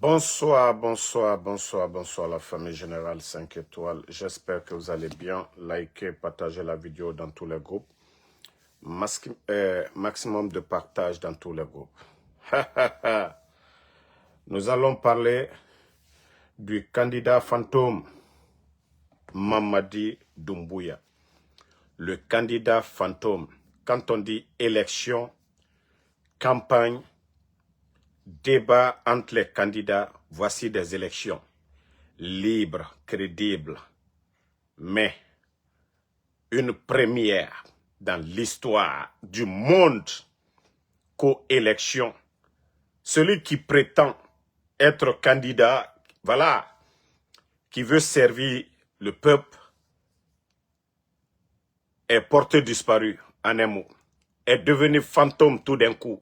Bonsoir, bonsoir, bonsoir, bonsoir la famille Générale 5 étoiles. J'espère que vous allez bien. Likez, partagez la vidéo dans tous les groupes. Maximum de partage dans tous les groupes. Nous allons parler du candidat fantôme Mamadi Doumbouya. Le candidat fantôme. Quand on dit élection, campagne, débat entre les candidats, voici des élections libres, crédibles, mais une première dans l'histoire du monde qu'élection. Celui qui prétend être candidat, voilà, qui veut servir le peuple, est porté disparu, en un mot, est devenu fantôme tout d'un coup.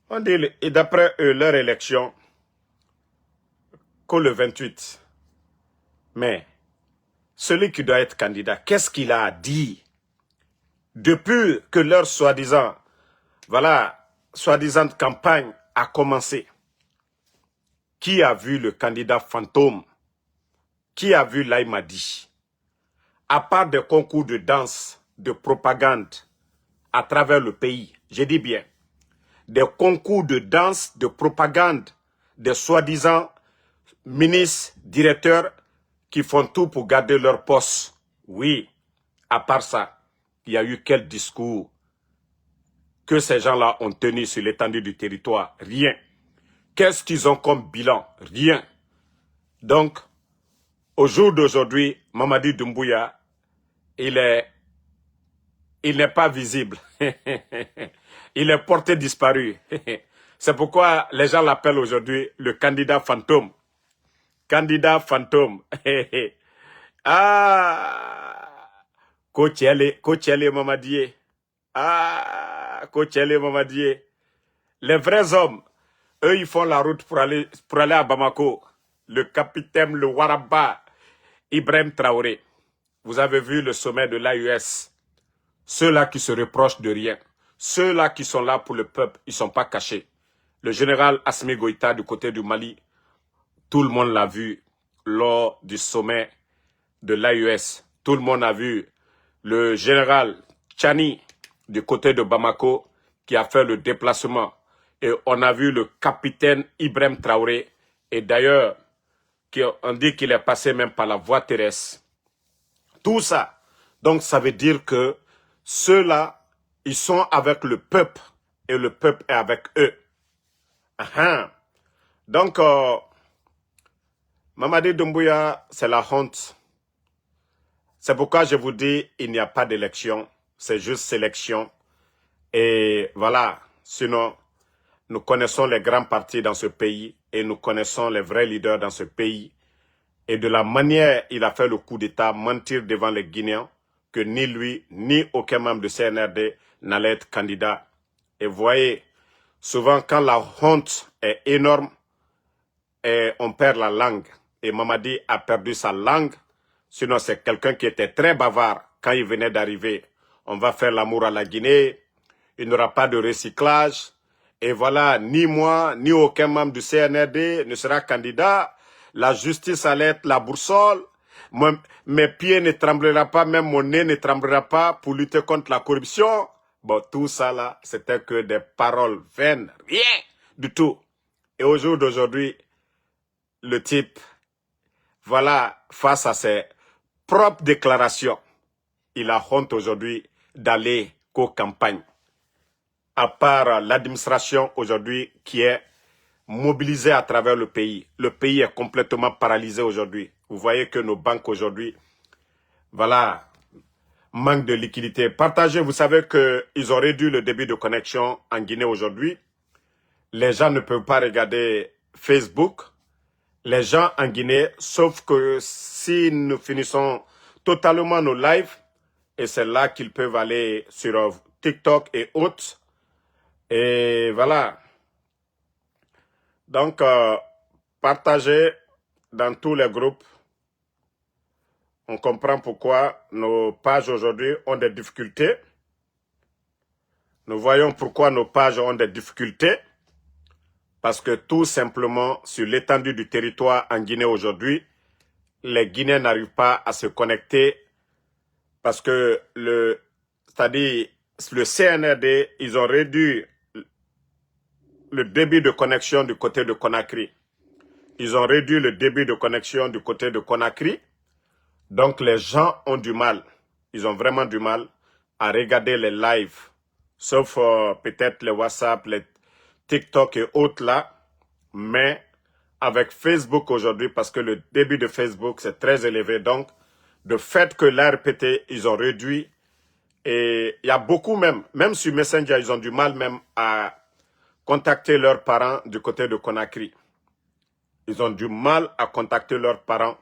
On dit, et d'après eux, leur élection, que le 28. Mais celui qui doit être candidat, qu'est-ce qu'il a dit depuis que leur soi-disant, voilà, soi-disant campagne a commencé? Qui a vu le candidat fantôme? Qui a vu l'Aïmadi? À part des concours de danse, de propagande à travers le pays, je dis bien, des concours de danse, de propagande, des soi-disant ministres, directeurs qui font tout pour garder leur poste. Oui, à part ça, il y a eu quel discours que ces gens-là ont tenu sur l'étendue du territoire? Rien. Qu'est-ce qu'ils ont comme bilan? Rien. Donc, au jour d'aujourd'hui, Mamadi Doumbouya, il n'est pas visible. Il est porté disparu. C'est pourquoi les gens l'appellent aujourd'hui le candidat fantôme. Candidat fantôme. Ah, Kotiele Mamadié. Ah, Kotiele Mamadié. Les vrais hommes, eux, ils font la route pour aller à Bamako. Le capitaine, le Waraba, Ibrahim Traoré. Vous avez vu le sommet de l'AUS. Ceux-là qui se reprochent de rien. Ceux-là qui sont là pour le peuple, ils ne sont pas cachés. Le général Assimi Goïta du côté du Mali, tout le monde l'a vu lors du sommet de l'AUS. Tout le monde a vu le général Tchani du côté de Bamako qui a fait le déplacement. Et on a vu le capitaine Ibrahim Traoré. Et d'ailleurs, on dit qu'il est passé même par la voie terrestre. Tout ça. Donc ça veut dire que ceux-là, ils sont avec le peuple. Et le peuple est avec eux. Donc, Mamadi Doumbouya, c'est la honte. C'est pourquoi je vous dis, il n'y a pas d'élection. C'est juste sélection. Et voilà. Sinon, nous connaissons les grands partis dans ce pays. Et nous connaissons les vrais leaders dans ce pays. Et de la manière il a fait le coup d'État, mentir devant les Guinéens, que ni lui, ni aucun membre de CNRD n'allait être candidat. Et voyez, souvent quand la honte est énorme, et on perd la langue. Et Mamadi a perdu sa langue. Sinon, c'est quelqu'un qui était très bavard quand il venait d'arriver. On va faire l'amour à la Guinée. Il n'y aura pas de recyclage. Et voilà, ni moi, ni aucun membre du CNRD ne sera candidat. La justice allait être la boussole. Mes pieds ne tremblera pas, même mon nez ne tremblera pas pour lutter contre la corruption. Bon, tout ça là, c'était que des paroles vaines. Rien du tout. Et au jour d'aujourd'hui, le type, voilà, face à ses propres déclarations, il a honte aujourd'hui d'aller qu'aux campagnes. À part l'administration aujourd'hui qui est mobilisée à travers le pays. Le pays est complètement paralysé aujourd'hui. Vous voyez que nos banques aujourd'hui, voilà, manquent de liquidité. Partagez, vous savez qu'ils ont réduit le débit de connexion en Guinée aujourd'hui. Les gens ne peuvent pas regarder Facebook. Les gens en Guinée, sauf que si nous finissons totalement nos lives, et c'est là qu'ils peuvent aller sur TikTok et autres. Et voilà. Donc, partagez dans tous les groupes. On comprend pourquoi nos pages aujourd'hui ont des difficultés. Nous voyons pourquoi nos pages ont des difficultés. Parce que tout simplement, sur l'étendue du territoire en Guinée aujourd'hui, les Guinéens n'arrivent pas à se connecter parce que c'est-à-dire le CNRD, ils ont réduit le débit de connexion du côté de Conakry. Ils ont réduit le débit de connexion du côté de Conakry. Donc les gens ont du mal. Ils ont vraiment du mal à regarder les lives. Sauf peut-être les WhatsApp, les TikTok et autres là. Mais avec Facebook aujourd'hui, parce que le débit de Facebook c'est très élevé. Donc, de fait que l'ARPT, ils ont réduit. Et il y a beaucoup même sur Messenger, ils ont du mal même à contacter leurs parents du côté de Conakry. Ils ont du mal à contacter leurs parents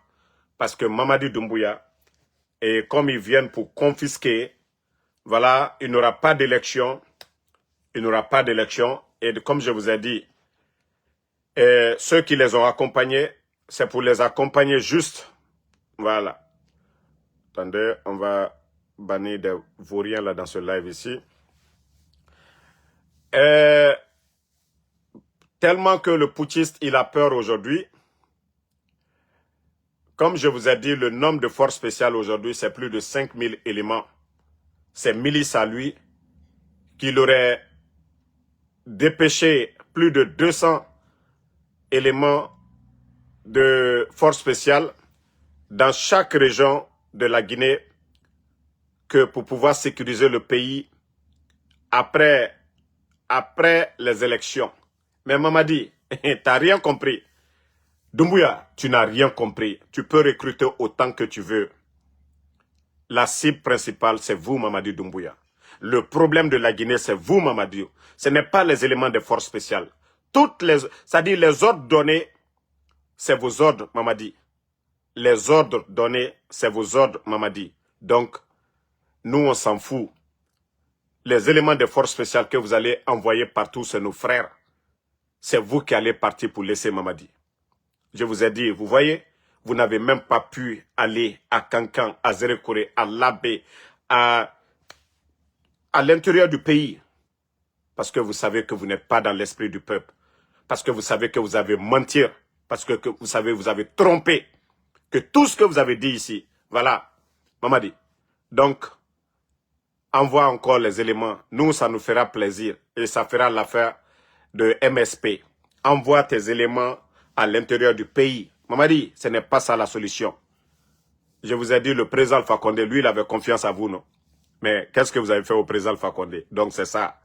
parce que Mamadi Doumbouya, et comme ils viennent pour confisquer, voilà, il n'aura pas d'élection. Il n'aura pas d'élection. Et comme je vous ai dit, ceux qui les ont accompagnés, c'est pour les accompagner juste. Voilà. Attendez, on va bannir des vauriens là dans ce live ici. Tellement que le putschiste, il a peur aujourd'hui. Comme je vous ai dit, le nombre de forces spéciales aujourd'hui, c'est plus de 5000 éléments. C'est milice à lui qu'il aurait dépêché plus de 200 éléments de forces spéciales dans chaque région de la Guinée que pour pouvoir sécuriser le pays après les élections. Mais Mamadi, tu n'as rien compris. Doumbouya, tu n'as rien compris. Tu peux recruter autant que tu veux. La cible principale, c'est vous, Mamadi Doumbouya. Le problème de la Guinée, c'est vous, Mamadi. Ce n'est pas les éléments des forces spéciales. C'est-à-dire les ordres donnés, c'est vos ordres, Mamadi. Les ordres donnés, c'est vos ordres, Mamadi. Donc, nous, on s'en fout. Les éléments des forces spéciales que vous allez envoyer partout, c'est nos frères. C'est vous qui allez partir pour laisser Mamadi. Je vous ai dit, vous voyez, vous n'avez même pas pu aller à Kankan, à Zérekore, à Labé, à l'intérieur du pays. Parce que vous savez que vous n'êtes pas dans l'esprit du peuple. Parce que vous savez que vous avez menti. Parce que vous savez, vous avez trompé. Que tout ce que vous avez dit ici, voilà, Mamadi. Donc, envoie encore les éléments. Nous, ça nous fera plaisir. Et ça fera l'affaire de MSP. Envoie tes éléments à l'intérieur du pays. Mamadi, ce n'est pas ça la solution. Je vous ai dit, le président Alpha Condé, lui, il avait confiance à vous, non? Mais qu'est-ce que vous avez fait au président Alpha Condé? Donc c'est ça.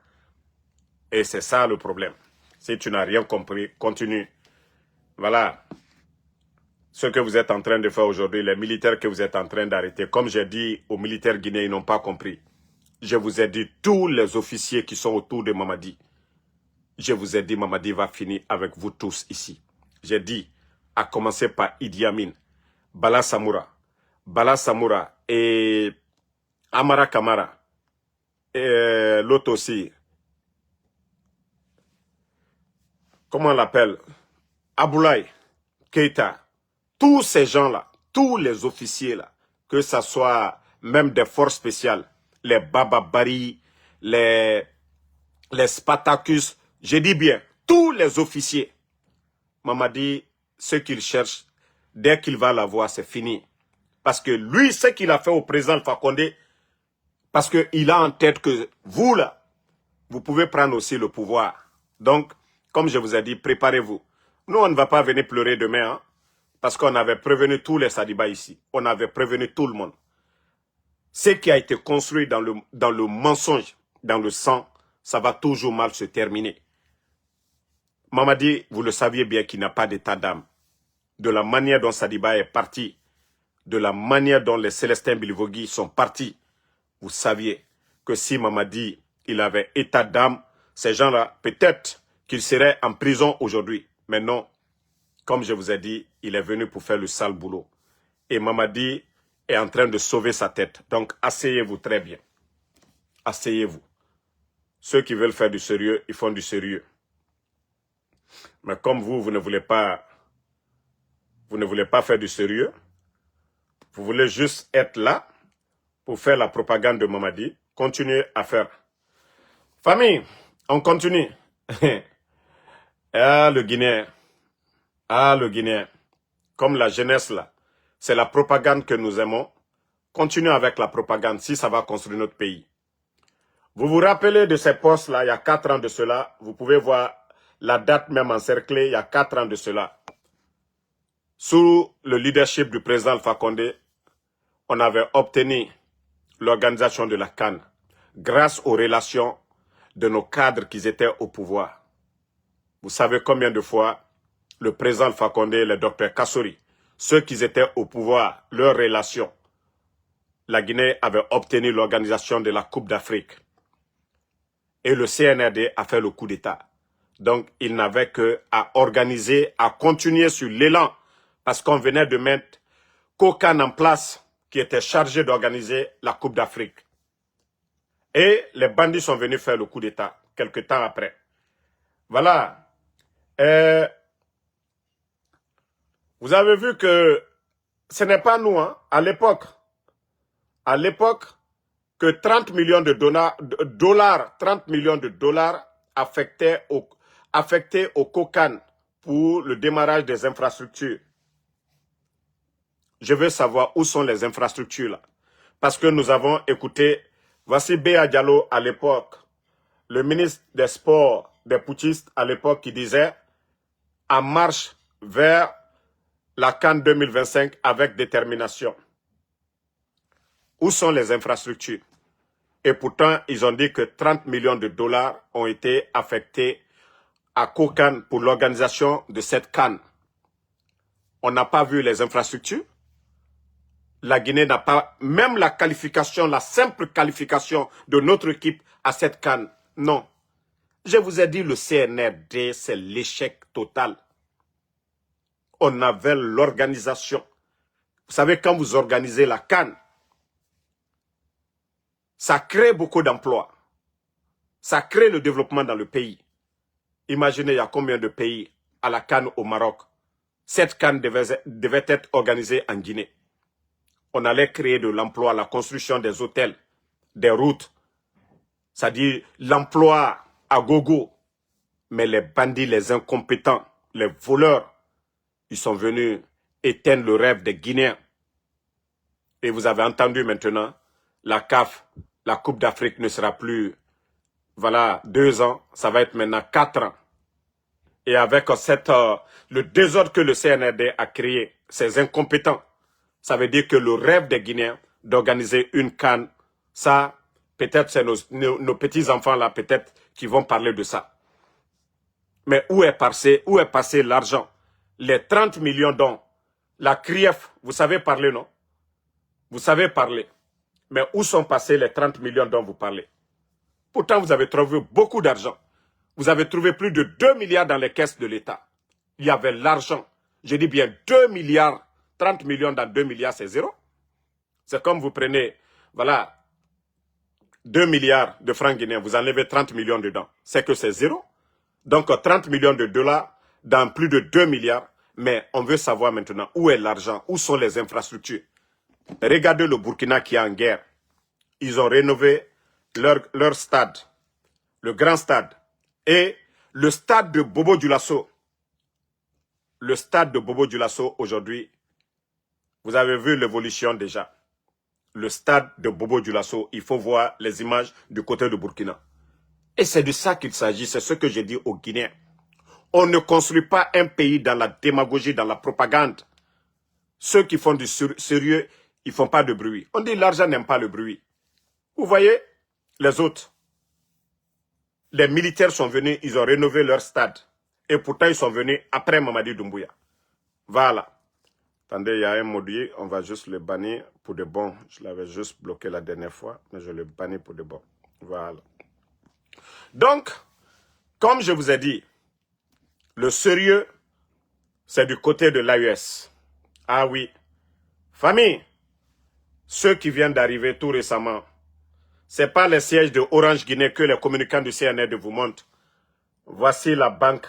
Et c'est ça le problème. Si tu n'as rien compris, continue. Voilà. Ce que vous êtes en train de faire aujourd'hui, les militaires que vous êtes en train d'arrêter, comme j'ai dit aux militaires guinéens, ils n'ont pas compris. Je vous ai dit, tous les officiers qui sont autour de Mamadi, je vous ai dit, Mamadi va finir avec vous tous ici. J'ai dit, à commencer par Idi Amin, Bala Samoura et Amara Kamara, et l'autre aussi, comment on l'appelle, Aboulaye Keita, tous ces gens-là, tous les officiers là, que ce soit même des forces spéciales, les Bababari, les Spartacus, je dis bien, tous les officiers, Mamadi, ce qu'il cherche, dès qu'il va l'avoir, c'est fini. Parce que lui, ce qu'il a fait au président Alpha Condé, parce qu'il a en tête que vous, là, vous pouvez prendre aussi le pouvoir. Donc, comme je vous ai dit, préparez-vous. Nous, on ne va pas venir pleurer demain, hein, parce qu'on avait prévenu tous les Sadiba ici. On avait prévenu tout le monde. Ce qui a été construit dans le mensonge, dans le sang, ça va toujours mal se terminer. Mamadi, vous le saviez bien qu'il n'a pas d'état d'âme. De la manière dont Sadiba est parti, de la manière dont les Célestins Bilivogui sont partis, vous saviez que si Mamadi, il avait état d'âme, ces gens-là, peut-être qu'ils seraient en prison aujourd'hui. Mais non, comme je vous ai dit, il est venu pour faire le sale boulot. Et Mamadi est en train de sauver sa tête. Donc, asseyez-vous très bien. Asseyez-vous. Ceux qui veulent faire du sérieux, ils font du sérieux. Mais comme vous ne voulez pas faire du sérieux, vous voulez juste être là pour faire la propagande de Mamadi, continuez à faire. Famille, on continue. Ah, le Guinéen. Ah, le Guinéen. Comme la jeunesse, là. C'est la propagande que nous aimons. Continuons avec la propagande si ça va construire notre pays. Vous vous rappelez de ces postes-là, il y a 4 ans de cela. Vous pouvez voir la date même encerclée, il y a 4 ans de cela. Sous le leadership du président Alpha Condé, on avait obtenu l'organisation de la CAN grâce aux relations de nos cadres qui étaient au pouvoir. Vous savez combien de fois le président Alpha Condé et le docteur Kassori, ceux qui étaient au pouvoir, leurs relations, la Guinée avait obtenu l'organisation de la Coupe d'Afrique. Et le CNRD a fait le coup d'État. Donc, il n'avait qu'à organiser, à continuer sur l'élan, parce qu'on venait de mettre Kokan en place, qui était chargé d'organiser la Coupe d'Afrique. Et les bandits sont venus faire le coup d'État, quelques temps après. Voilà. Vous avez vu que ce n'est pas nous, hein, à l'époque, que 30 millions de dollars, 30 millions de dollars affectés au Kokan pour le démarrage des infrastructures. Je veux savoir où sont les infrastructures là. Parce que nous avons écouté, voici Béa Diallo à l'époque, le ministre des Sports des putschistes à l'époque qui disait en marche vers la CAN 2025 avec détermination. Où sont les infrastructures? Et pourtant, ils ont dit que 30 millions de dollars ont été affectés à Kokan pour l'organisation de cette CAN. On n'a pas vu les infrastructures. La Guinée n'a pas, même la qualification, la simple qualification de notre équipe à cette CAN. Non. Je vous ai dit, le CNRD, c'est l'échec total. On avait l'organisation. Vous savez, quand vous organisez la CAN, ça crée beaucoup d'emplois. Ça crée le développement dans le pays. Imaginez, il y a combien de pays à la CAN au Maroc. Cette CAN devait être organisée en Guinée. On allait créer de l'emploi, la construction des hôtels, des routes. C'est-à-dire l'emploi à gogo. Mais les bandits, les incompétents, les voleurs, ils sont venus éteindre le rêve des Guinéens. Et vous avez entendu maintenant, la CAF, la Coupe d'Afrique ne sera plus, voilà, 2 ans, ça va être maintenant 4 ans. Et avec le désordre que le CNRD a créé, ces incompétents, ça veut dire que le rêve des Guinéens d'organiser une CAN, ça, peut-être c'est nos petits-enfants là, peut-être, qui vont parler de ça. Mais où est passé l'argent? Les 30 millions dont la CRIEF, vous savez parler, non? Vous savez parler. Mais où sont passés les 30 millions dont vous parlez? Pourtant, vous avez trouvé beaucoup d'argent. Vous avez trouvé plus de 2 milliards dans les caisses de l'État. Il y avait l'argent. Je dis bien 2 milliards. 30 millions dans 2 milliards, c'est zéro. C'est comme vous prenez, voilà, 2 milliards de francs guinéens, vous enlevez 30 millions dedans. C'est que c'est zéro. Donc 30 millions de dollars dans plus de 2 milliards. Mais on veut savoir maintenant où est l'argent, où sont les infrastructures. Regardez le Burkina qui est en guerre. Ils ont rénové leur stade, le grand stade. Et le stade de Bobo Dioulasso. Le stade de Bobo Dioulasso aujourd'hui, vous avez vu l'évolution déjà. Le stade de Bobo Dioulasso, il faut voir les images du côté de Burkina. Et c'est de ça qu'il s'agit, c'est ce que j'ai dit aux Guinéens. On ne construit pas un pays dans la démagogie, dans la propagande. Ceux qui font du sérieux, ils ne font pas de bruit. On dit l'argent n'aime pas le bruit. Vous voyez, les autres, les militaires sont venus, ils ont rénové leur stade. Et pourtant, ils sont venus après Mamadi Doumbouya. Voilà. Attendez, il y a un module, on va juste le bannir pour de bon. Je l'avais juste bloqué la dernière fois, mais je le bannis pour de bon. Voilà. Donc, comme je vous ai dit, le sérieux, c'est du côté de l'AES. Ah oui. Famille, ceux qui viennent d'arriver tout récemment, ce n'est pas les sièges de Orange Guinée que les communicants du CNRD vous montrent. Voici la banque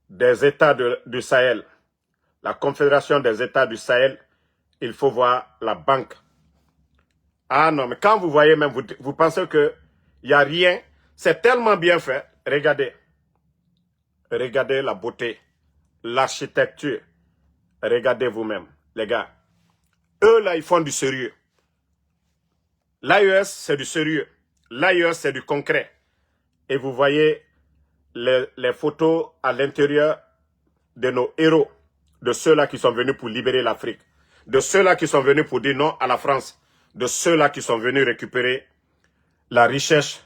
des États du Sahel. La Confédération des États du Sahel, il faut voir la banque. Ah non, mais quand vous voyez même, vous pensez qu'il n'y a rien. C'est tellement bien fait. Regardez. Regardez la beauté, l'architecture. Regardez vous-même, les gars. Eux, là, ils font du sérieux. L'AES, c'est du sérieux. L'AES, c'est du concret. Et vous voyez les photos à l'intérieur de nos héros, de ceux-là qui sont venus pour libérer l'Afrique, de ceux-là qui sont venus pour dire non à la France, de ceux-là qui sont venus récupérer la richesse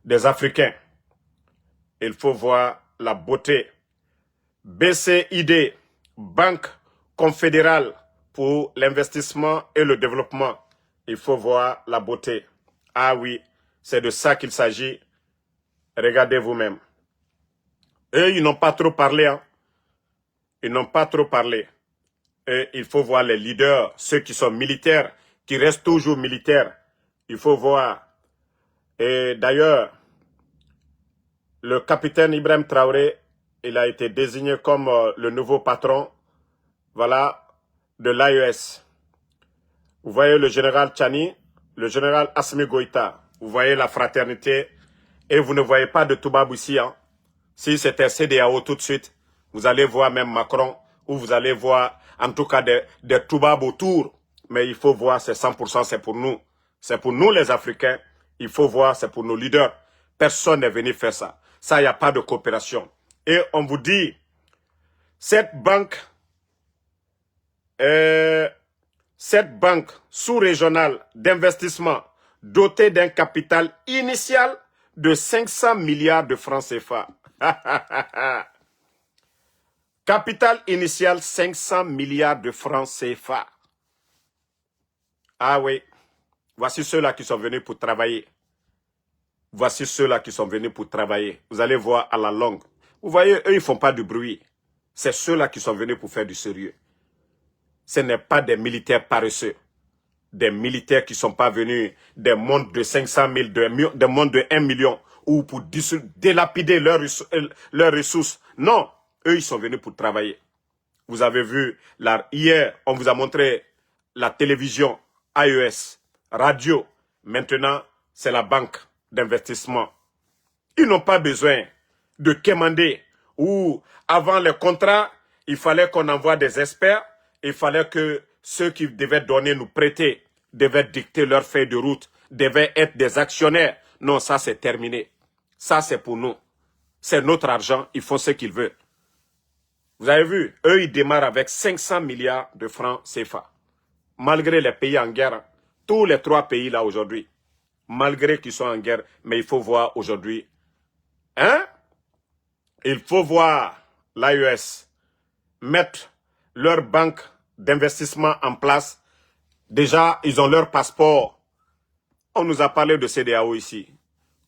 des Africains. Il faut voir la beauté. BCID, Banque confédérale pour l'investissement et le développement. Il faut voir la beauté. Ah oui, c'est de ça qu'il s'agit. Regardez vous-même. Eux, ils n'ont pas trop parlé. Hein. Ils n'ont pas trop parlé. Et il faut voir les leaders, ceux qui sont militaires, qui restent toujours militaires. Il faut voir. Et d'ailleurs, le capitaine Ibrahim Traoré, il a été désigné comme le nouveau patron, voilà, de l'AES. Vous voyez le général Tchani, le général Assimi Goïta. Vous voyez la fraternité. Et vous ne voyez pas de Toubab ici. Hein. Si c'était CEDEAO tout de suite, vous allez voir même Macron, ou vous allez voir en tout cas des Toubab autour. Mais il faut voir, c'est 100%, c'est pour nous. C'est pour nous les Africains. Il faut voir, c'est pour nos leaders. Personne n'est venu faire ça. Ça, il n'y a pas de coopération. Et on vous dit, cette banque sous-régionale d'investissement dotée d'un capital initial de 500 milliards de francs CFA. Capital initial 500 milliards de francs CFA. Ah oui, voici ceux-là qui sont venus pour travailler. Voici ceux-là qui sont venus pour travailler. Vous allez voir à la longue. Vous voyez, eux, ils ne font pas de bruit. C'est ceux-là qui sont venus pour faire du sérieux. Ce n'est pas des militaires paresseux. Des militaires qui ne sont pas venus des mondes de 500 000, des mondes de 1 million, ou pour délapider leurs ressources. Non, eux, ils sont venus pour travailler. Vous avez vu, hier, on vous a montré la télévision, AES, radio. Maintenant, c'est la banque d'investissement. Ils n'ont pas besoin de quémander ou avant les contrats, il fallait qu'on envoie des experts. Il fallait que ceux qui devaient donner, nous prêter, devaient dicter leur feuille de route, devaient être des actionnaires. Non, ça c'est terminé. Ça c'est pour nous. C'est notre argent, ils font ce qu'ils veulent. Vous avez vu, eux ils démarrent avec 500 milliards de francs CFA. Malgré les pays en guerre, tous les 3 pays là aujourd'hui, malgré qu'ils sont en guerre, mais il faut voir aujourd'hui. Hein? Il faut voir l'AES mettre leur banque d'investissement en place. Déjà, ils ont leur passeport. On nous a parlé de CEDEAO ici.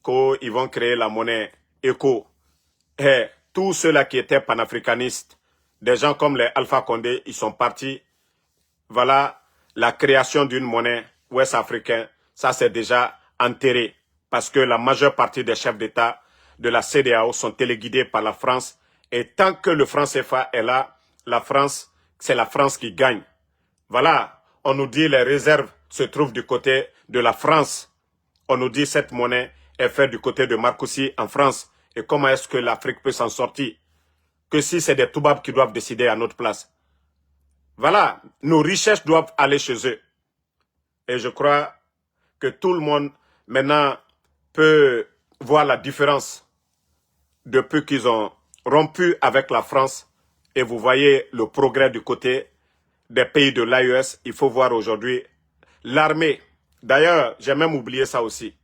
Qu'ils vont créer la monnaie éco. Et tous ceux-là qui étaient panafricanistes, des gens comme les Alpha Condé, ils sont partis. Voilà la création d'une monnaie ouest-africaine. Ça, c'est déjà enterré. Parce que la majeure partie des chefs d'État de la CEDEAO sont téléguidés par la France. Et tant que le franc CFA est là, la France, c'est la France qui gagne. Voilà, on nous dit les réserves se trouvent du côté de la France. On nous dit cette monnaie est faite du côté de Marcoussis en France. Et comment est-ce que l'Afrique peut s'en sortir? Que si c'est des Toubabs qui doivent décider à notre place. Voilà, nos richesses doivent aller chez eux. Et je crois que tout le monde maintenant peut voir la différence depuis qu'ils ont rompu avec la France. Et vous voyez le progrès du côté des pays de l'AES. Il faut voir aujourd'hui l'armée. D'ailleurs, j'ai même oublié ça aussi.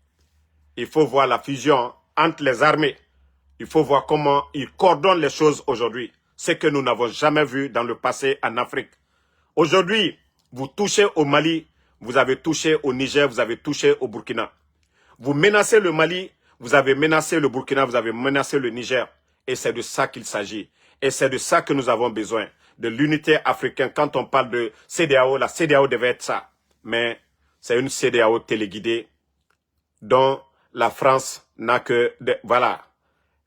Il faut voir la fusion entre les armées. Il faut voir comment ils coordonnent les choses aujourd'hui. Ce que nous n'avons jamais vu dans le passé en Afrique. Aujourd'hui, vous touchez au Mali, vous avez touché au Niger, vous avez touché au Burkina. Vous menacez le Mali, vous avez menacé le Burkina, vous avez menacé le Niger. Et c'est de ça qu'il s'agit. Et c'est de ça que nous avons besoin. De l'unité africaine. Quand on parle de CEDEAO, la CEDEAO devait être ça. Mais c'est une CEDEAO téléguidée dont la France n'a que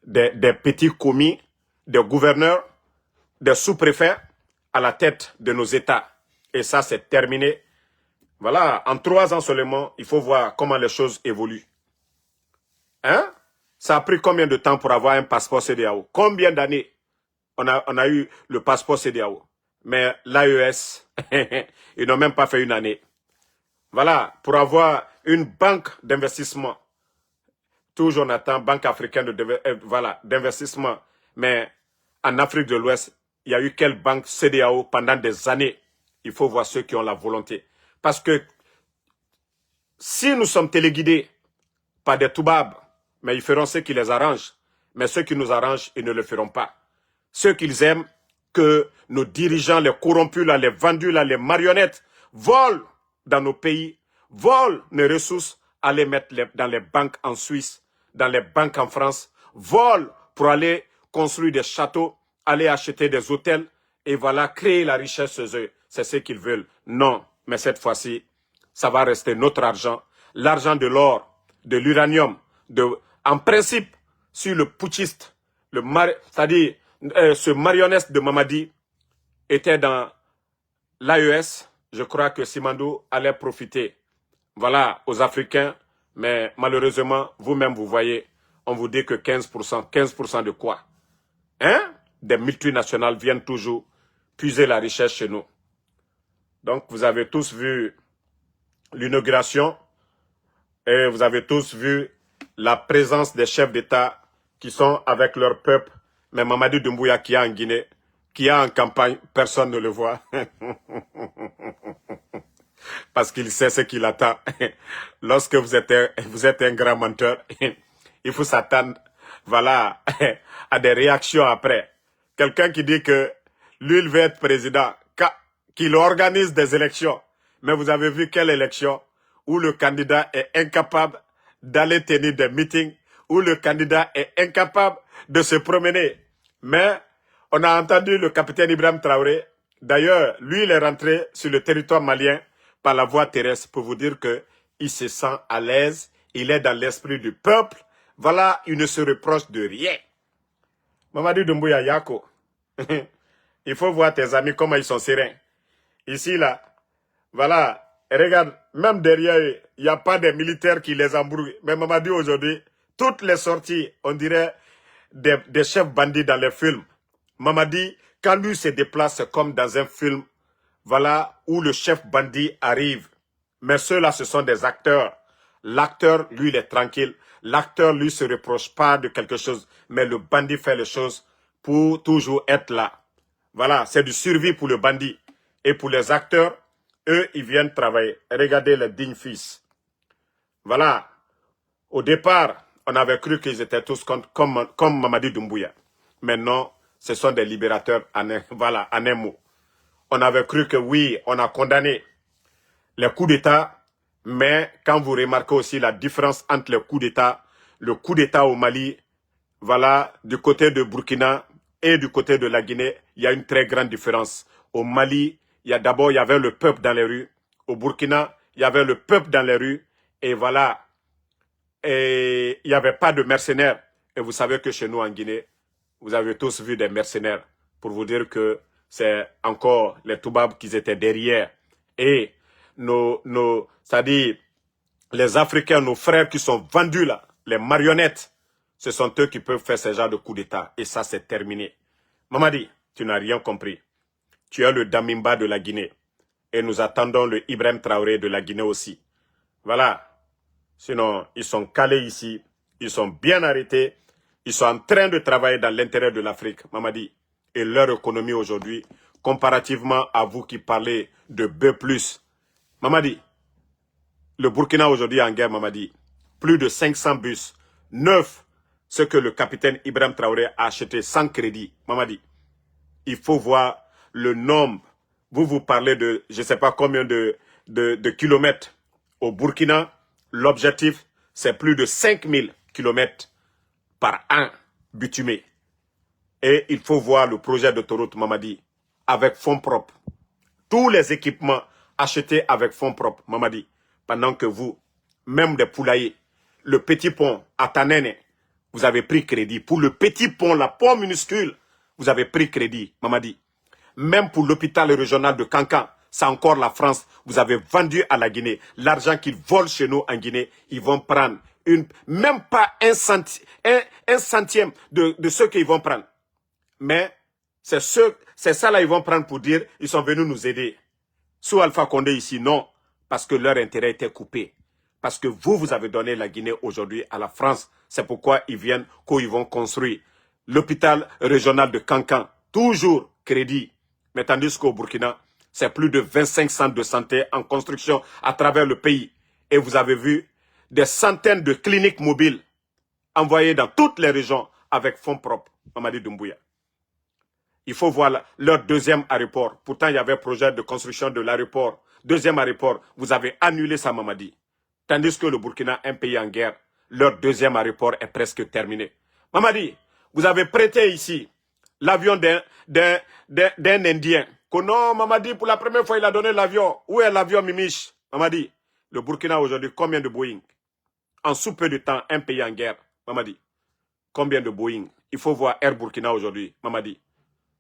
des petits commis, des gouverneurs, des sous-préfets à la tête de nos États. Et ça, c'est terminé. Voilà, en 3 ans seulement, il faut voir comment les choses évoluent. Hein? Ça a pris combien de temps pour avoir un passeport CEDEAO? Combien d'années on a eu le passeport CEDEAO? Mais l'AES, ils n'ont même pas fait une année. Voilà, pour avoir une banque d'investissement, toujours on attend Banque africaine d'investissement, mais en Afrique de l'Ouest, il y a eu quelle banque CEDEAO pendant des années? Il faut voir ceux qui ont la volonté. Parce que si nous sommes téléguidés par des toubabs, mais ils feront ce qui les arrange. Mais ceux qui nous arrangent, ils ne le feront pas. Ceux qu'ils aiment, que nos dirigeants, les corrompus, là, les vendus, là, les marionnettes, volent dans nos pays, volent nos ressources, aller mettre dans les banques en Suisse, dans les banques en France, volent pour aller construire des châteaux, aller acheter des hôtels, et voilà, créer la richesse chez eux. C'est ce qu'ils veulent. Non, mais cette fois-ci, ça va rester notre argent, l'argent de l'or, de l'uranium, en principe, sur le putschiste, c'est-à-dire ce marionnette de Mamadi était dans l'AES, je crois que Simandou allait profiter, voilà, aux Africains, mais malheureusement, vous-même, vous voyez, on vous dit que 15%, 15% de quoi? Hein? Des multinationales viennent toujours puiser la richesse chez nous. Donc, vous avez tous vu l'inauguration et vous avez tous vu la présence des chefs d'État qui sont avec leur peuple. Mais Mamadi Doumbouya qui est en Guinée, qui est en campagne, personne ne le voit. Parce qu'il sait ce qu'il attend. Lorsque vous êtes un grand menteur, il faut s'attendre, voilà, à des réactions après. Quelqu'un qui dit que lui, il veut être président, qu'il organise des élections. Mais vous avez vu quelle élection où le candidat est incapable d'aller tenir des meetings, où le candidat est incapable de se promener. Mais on a entendu le capitaine Ibrahim Traoré. D'ailleurs, lui, il est rentré sur le territoire malien par la voie terrestre pour vous dire qu'il se sent à l'aise, il est dans l'esprit du peuple. Voilà, il ne se reproche de rien. Mamadi Doumbouya Yako, il faut voir tes amis comment ils sont sereins. Ici, là, voilà, regarde, même derrière eux, il n'y a pas des militaires qui les embrouillent. Mais Mamadi aujourd'hui, toutes les sorties, on dirait des chefs bandits dans les films. Mamadi, quand lui se déplace, c'est comme dans un film, voilà, où le chef bandit arrive. Mais ceux-là, ce sont des acteurs. L'acteur, lui, il est tranquille. L'acteur, lui, se reproche pas de quelque chose. Mais le bandit fait les choses pour toujours être là. Voilà, c'est du survie pour le bandit. Et pour les acteurs, eux, ils viennent travailler. Regardez les dignes fils. Voilà. Au départ, on avait cru qu'ils étaient tous comme Mamadi Doumbouya. Mais non, ce sont des libérateurs en un mot. On avait cru que oui, on a condamné les coups d'État, mais quand vous remarquez aussi la différence entre les coups d'État, le coup d'État au Mali, voilà, du côté de Burkina et du côté de la Guinée, il y a une très grande différence. Au Mali, il y avait le peuple dans les rues. Au Burkina, il y avait le peuple dans les rues. Et voilà, et il n'y avait pas de mercenaires. Et vous savez que chez nous en Guinée, vous avez tous vu des mercenaires pour vous dire que c'est encore les Toubabs qui étaient derrière. Et c'est-à-dire les Africains, nos frères qui sont vendus là, les marionnettes, ce sont eux qui peuvent faire ce genre de coup d'État. Et ça, c'est terminé. Mamadi, tu n'as rien compris. Tu as le Damimba de la Guinée. Et nous attendons le Ibrahim Traoré de la Guinée aussi. Voilà. Sinon, ils sont calés ici. Ils sont bien arrêtés. Ils sont en train de travailler dans l'intérêt de l'Afrique, Mamadi. Et leur économie aujourd'hui, comparativement à vous qui parlez de B+. Mamadi, le Burkina aujourd'hui est en guerre, Mamadi. Plus de 500 bus. 9, ce que le capitaine Ibrahim Traoré a acheté sans crédit. Mamadi, il faut voir le nombre. Vous parlez de, je ne sais pas combien de kilomètres. Au Burkina, l'objectif, c'est plus de 5000 kilomètres par an bitumés. Et il faut voir le projet d'autoroute Mamadi avec fonds propres. Tous les équipements achetés avec fonds propres, Mamadi. Pendant que vous, même des poulaillers, le petit pont à Tanene, vous avez pris crédit. Pour le petit pont, la pont minuscule, vous avez pris crédit, Mamadi. Même pour l'hôpital régional de Kankan, c'est encore la France. Vous avez vendu à la Guinée. L'argent qu'ils volent chez nous en Guinée, ils vont prendre même pas un centième de ce qu'ils vont prendre. Mais c'est ça là ils vont prendre pour dire ils sont venus nous aider. Sous Alpha Condé ici, non, parce que leur intérêt était coupé. Parce que vous avez donné la Guinée aujourd'hui à la France. C'est pourquoi ils viennent, qu'ils vont construire l'hôpital régional de Kankan. Toujours crédit. Mais tandis qu'au Burkina, c'est plus de 25 centres de santé en construction à travers le pays. Et vous avez vu des centaines de cliniques mobiles envoyées dans toutes les régions avec fonds propres. Mamadi Doumbouya. Il faut voir leur deuxième aéroport. Pourtant, il y avait projet de construction de l'aéroport. Deuxième aéroport, vous avez annulé ça, Mamadi. Tandis que le Burkina, un pays en guerre, leur deuxième aéroport est presque terminé. Mamadi, vous avez prêté ici l'avion d'un Indien. Que non, Mamadi, pour la première fois, il a donné l'avion. Où est l'avion Mimiche? Mamadi, le Burkina aujourd'hui, combien de Boeing? En sous peu de temps, un pays en guerre. Mamadi, combien de Boeing? Il faut voir Air Burkina aujourd'hui. Mamadi,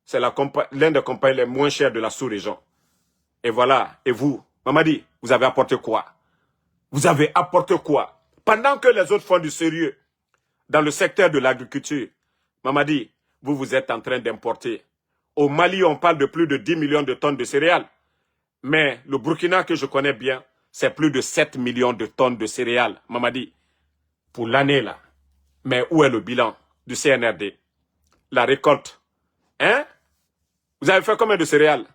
c'est l'un des compagnies les moins chères de la sous-région. Et voilà, et vous, Mamadi, vous avez apporté quoi? Vous avez apporté quoi? Pendant que les autres font du sérieux dans le secteur de l'agriculture, Mamadi, vous êtes en train d'importer. Au Mali, on parle de plus de 10 millions de tonnes de céréales. Mais le Burkina que je connais bien, c'est plus de 7 millions de tonnes de céréales, Mamadi, pour l'année là. Mais où est le bilan du CNRD? La récolte, hein? Vous avez fait combien de céréales?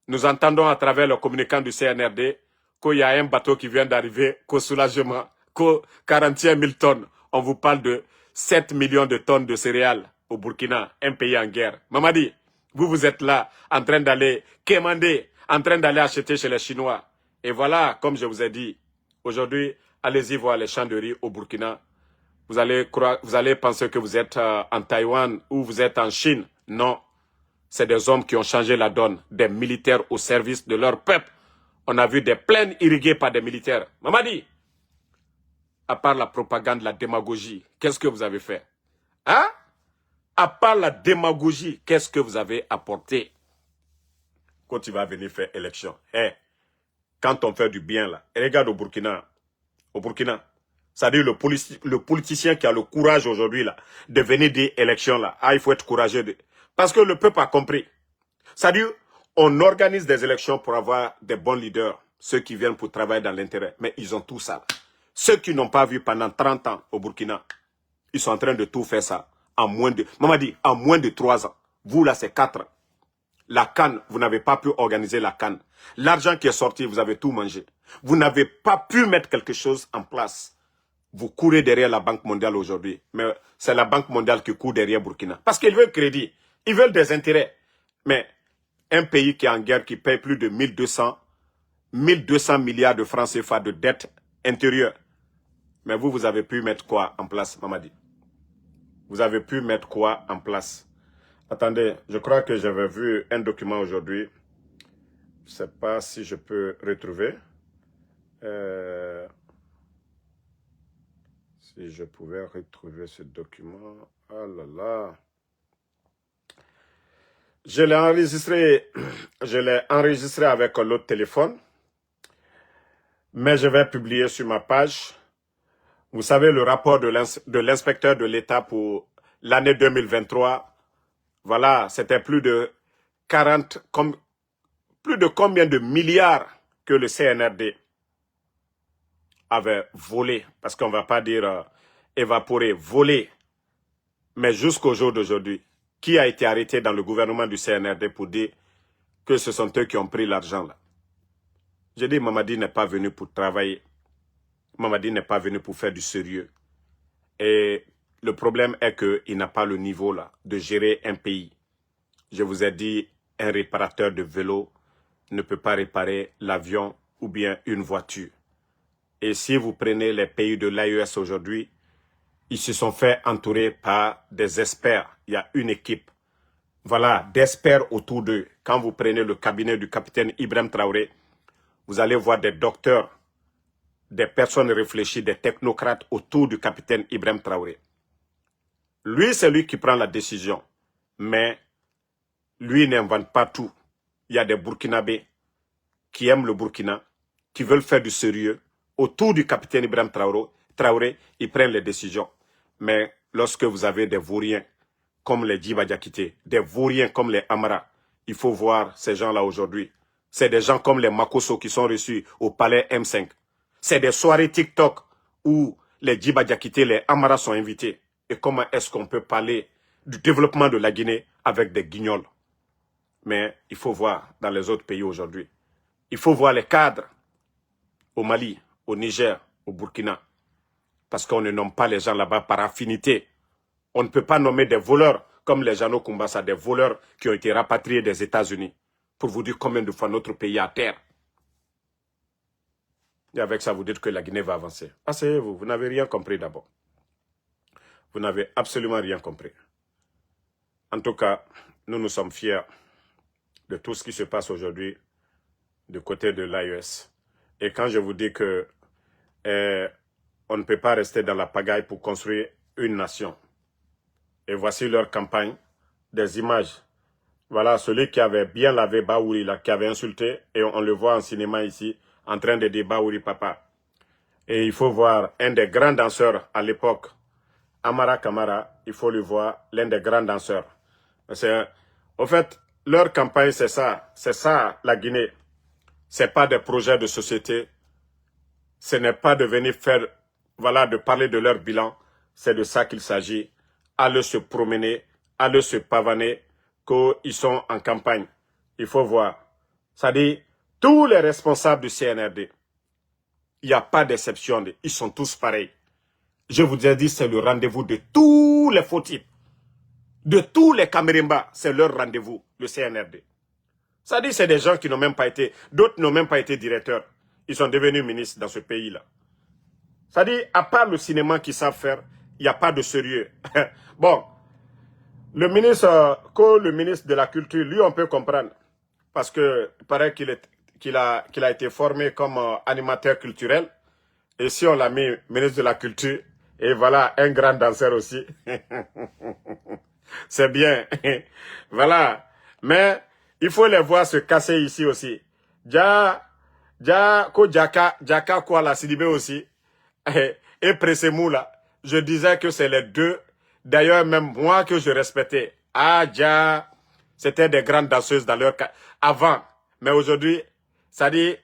Nous entendons à travers le communicant du CNRD qu'il y a un bateau qui vient d'arriver, qu'au soulagement, qu'au 41 000 tonnes. On vous parle de 7 millions de tonnes de céréales au Burkina, un pays en guerre. Mamadi, vous êtes là, en train d'aller quémander, en train d'aller acheter chez les Chinois. Et voilà, comme je vous ai dit, aujourd'hui, allez-y voir les champs de riz au Burkina. Vous allez penser que vous êtes en Taïwan ou vous êtes en Chine. Non. C'est des hommes qui ont changé la donne, des militaires au service de leur peuple. On a vu des plaines irriguées par des militaires. Mamadi, à part la propagande, la démagogie, qu'est-ce que vous avez fait? Hein? À part la démagogie, qu'est-ce que vous avez apporté? Quand tu vas venir faire élection, quand on fait du bien là, et regarde au Burkina, c'est-à-dire le politicien qui a le courage aujourd'hui là, de venir dire élection là, il faut être courageux. Parce que le peuple a compris. C'est-à-dire, on organise des élections pour avoir des bons leaders, ceux qui viennent pour travailler dans l'intérêt. Mais ils ont tout ça. Ceux qui n'ont pas vu pendant 30 ans au Burkina, ils sont en train de tout faire ça en moins de... Maman dit, en moins de 3 ans. Vous là, c'est 4 ans. La canne, vous n'avez pas pu organiser la canne. L'argent qui est sorti, vous avez tout mangé. Vous n'avez pas pu mettre quelque chose en place. Vous courez derrière la Banque mondiale aujourd'hui. Mais c'est la Banque mondiale qui court derrière Burkina. Parce qu'ils veulent crédit. Ils veulent des intérêts. Mais un pays qui est en guerre, qui paye plus de 1200 milliards de francs CFA de dette intérieure. Mais vous avez pu mettre quoi en place, Mamadi? Vous avez pu mettre quoi en place? Attendez, je crois que j'avais vu un document aujourd'hui. Je ne sais pas si je peux retrouver. Si je pouvais retrouver ce document. Oh là là. Je l'ai enregistré avec l'autre téléphone. Mais je vais publier sur ma page. Vous savez, le rapport de l'inspecteur de l'État pour l'année 2023, voilà, c'était plus de combien de milliards que le CNRD avait volé, parce qu'on ne va pas dire évaporé, volé. Mais jusqu'au jour d'aujourd'hui, qui a été arrêté dans le gouvernement du CNRD pour dire que ce sont eux qui ont pris l'argent là? Je dis, Mamadi n'est pas venu pour travailler. Mamadi n'est pas venu pour faire du sérieux. Et le problème est qu'il n'a pas le niveau là de gérer un pays. Je vous ai dit, un réparateur de vélo ne peut pas réparer l'avion ou bien une voiture. Et si vous prenez les pays de l'AES aujourd'hui, ils se sont fait entourer par des experts. Il y a une équipe, voilà, d'experts autour d'eux. Quand vous prenez le cabinet du capitaine Ibrahim Traoré, vous allez voir des docteurs, des personnes réfléchies, des technocrates autour du capitaine Ibrahim Traoré. Lui, c'est lui qui prend la décision. Mais lui n'invente pas tout. Il y a des Burkinabés qui aiment le Burkina, qui veulent faire du sérieux autour du capitaine Ibrahim Traoré, Traoré, ils prennent les décisions. Mais lorsque vous avez des vauriens comme les Djiba Diakité, des vauriens comme les Amara, il faut voir ces gens-là aujourd'hui. C'est des gens comme les Makosso qui sont reçus au palais M5. C'est des soirées TikTok où les Djiba Diakité, les Amara sont invités. Et comment est-ce qu'on peut parler du développement de la Guinée avec des guignols? Mais il faut voir dans les autres pays aujourd'hui. Il faut voir les cadres au Mali, au Niger, au Burkina. Parce qu'on ne nomme pas les gens là-bas par affinité. On ne peut pas nommer des voleurs comme les Jano Kumbasa, des voleurs qui ont été rapatriés des États-Unis. Pour vous dire combien de fois notre pays est à terre. Et avec ça, vous dites que la Guinée va avancer. Asseyez-vous, vous n'avez rien compris d'abord. Vous n'avez absolument rien compris. En tout cas, nous sommes fiers de tout ce qui se passe aujourd'hui du côté de l'AES. Et quand je vous dis que on ne peut pas rester dans la pagaille pour construire une nation. Et voici leur campagne, des images. Voilà, celui qui avait bien lavé Baouri, là, qui avait insulté, et on le voit en cinéma ici, en train de dire Baouri papa. Et il faut voir un des grands danseurs à l'époque, Amara Kamara, il faut le voir, l'un des grands danseurs. Au fait, leur campagne, c'est ça la Guinée. C'est pas des projets de société, ce n'est pas de venir faire, voilà, de parler de leur bilan, c'est de ça qu'il s'agit. Aller se promener, aller se pavaner, qu'ils sont en campagne. Il faut voir. C'est-à-dire, tous les responsables du CNRD, il n'y a pas d'exception, ils sont tous pareils. Je vous ai dit, c'est le rendez-vous de tous les faux types. De tous les Camerimba, c'est leur rendez-vous, le CNRD. C'est-à-dire, c'est des gens qui n'ont même pas été, d'autres n'ont même pas été directeurs. Ils sont devenus ministres dans ce pays-là. C'est-à-dire, à part le cinéma qu'ils savent faire, il n'y a pas de sérieux. Bon, le ministre de la Culture, lui, on peut comprendre. Parce que il paraît qu'il a été formé comme animateur culturel. Et si on l'a mis ministre de la Culture, et voilà, un grand danseur aussi. C'est bien. Voilà. Mais il faut les voir se casser ici aussi. Djaka quoi la Sidibé aussi. Et Pressemou là. Je disais que c'est les deux. D'ailleurs, même moi que je respectais. Ah, Dja, c'était des grandes danseuses dans leur cas. Avant. Mais aujourd'hui, ça dit,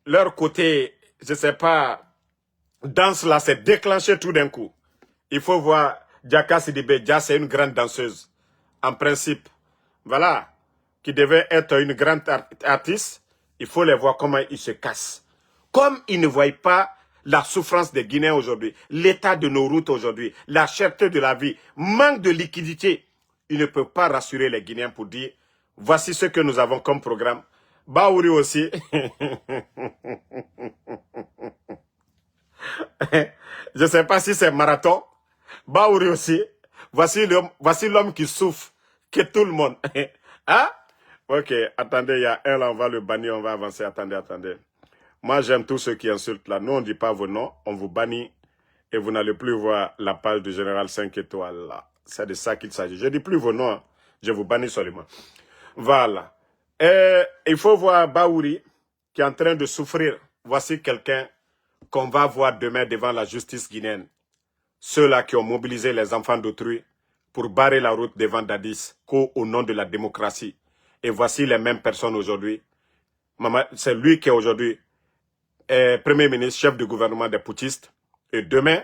leur côté, je sais pas, danse là, c'est déclenché tout d'un coup. Il faut voir Djaka Sidibé. Dja, c'est une grande danseuse. En principe. Voilà. Qui devait être une grande artiste. Il faut les voir comment ils se cassent. Comme ils ne voient pas la souffrance des Guinéens aujourd'hui, l'état de nos routes aujourd'hui, la cherté de la vie, manque de liquidité, ils ne peuvent pas rassurer les Guinéens pour dire, voici ce que nous avons comme programme. Baouri aussi. Je ne sais pas si c'est marathon. Baouri aussi. Voici l'homme qui souffre que tout le monde. Hein? Ok, attendez, il y a un là, on va le bannir, on va avancer. Attendez. Moi, j'aime tous ceux qui insultent là. Nous, on ne dit pas vos noms, on vous bannit et vous n'allez plus voir la page du général 5 étoiles là. C'est de ça qu'il s'agit. Je ne dis plus vos noms, hein. Je vous bannis seulement. Voilà. Et il faut voir Baouri qui est en train de souffrir. Voici quelqu'un qu'on va voir demain devant la justice guinéenne. Ceux-là qui ont mobilisé les enfants d'autrui pour barrer la route devant Dadis au nom de la démocratie. Et voici les mêmes personnes aujourd'hui. C'est lui qui est aujourd'hui Premier ministre, chef de gouvernement des poutistes. Et demain,